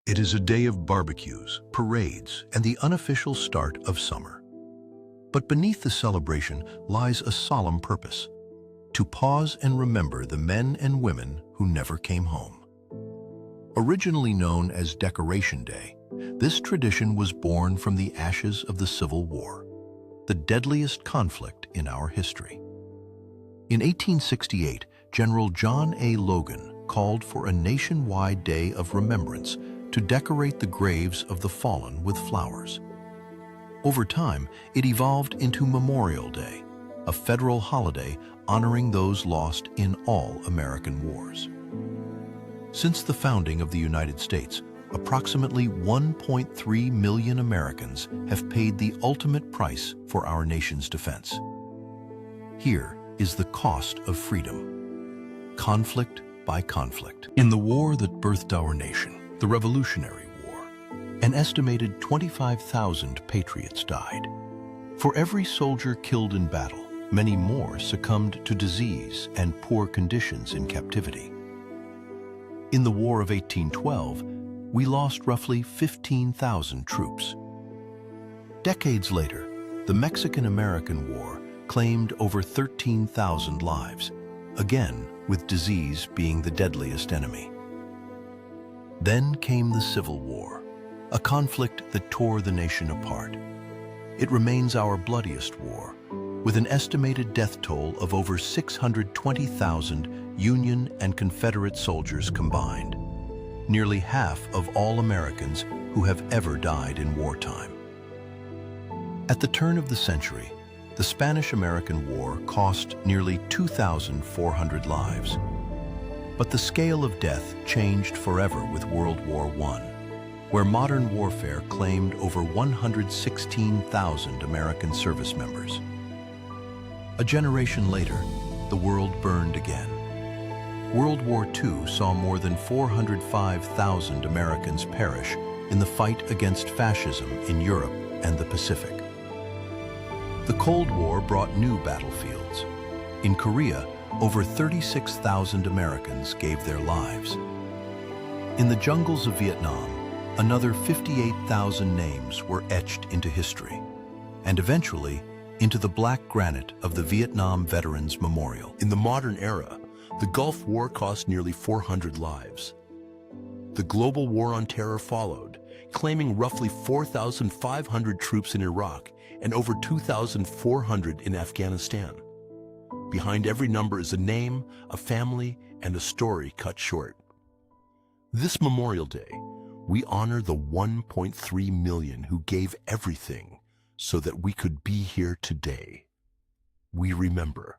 It is a day of barbecues, parades, and the unofficial start of summer. But beneath the celebration lies a solemn purpose: to pause and remember the men and women who never came home. Originally known as Decoration Day, this tradition was born from the ashes of the Civil War, the deadliest conflict in our history. In 1868, General John A. Logan called for a nationwide day of remembrance to decorate the graves of the fallen with flowers. Over time, it evolved into Memorial Day, a federal holiday honoring those lost in all American wars. Since the founding of the United States, approximately 1.3 million Americans have paid the ultimate price for our nation's defense. Here is the cost of freedom: conflict by conflict. In the war that birthed our nation, the Revolutionary War, an estimated 25,000 patriots died. For every soldier killed in battle, many more succumbed to disease and poor conditions in captivity. In the War of 1812, we lost roughly 15,000 troops. Decades later, the Mexican-American War claimed over 13,000 lives, again with disease being the deadliest enemy. Then came the Civil War, a conflict that tore the nation apart. It remains our bloodiest war, with an estimated death toll of over 620,000 Union and Confederate soldiers combined, nearly half of all Americans who have ever died in wartime. At the turn of the century, the Spanish-American War cost nearly 2,400 lives. But the scale of death changed forever with World War I, where modern warfare claimed over 116,000 American service members. A generation later, the world burned again. World War II saw more than 405,000 Americans perish in the fight against fascism in Europe and the Pacific. The Cold War brought new battlefields. In Korea, over 36,000 Americans gave their lives. In the jungles of Vietnam, another 58,000 names were etched into history, and eventually into the black granite of the Vietnam Veterans Memorial. In the modern era, the Gulf War cost nearly 400 lives. The global war on terror followed, claiming roughly 4,500 troops in Iraq and over 2,400 in Afghanistan. Behind every number is a name, a family, and a story cut short. This Memorial Day, we honor the 1.3 million who gave everything so that we could be here today. We remember.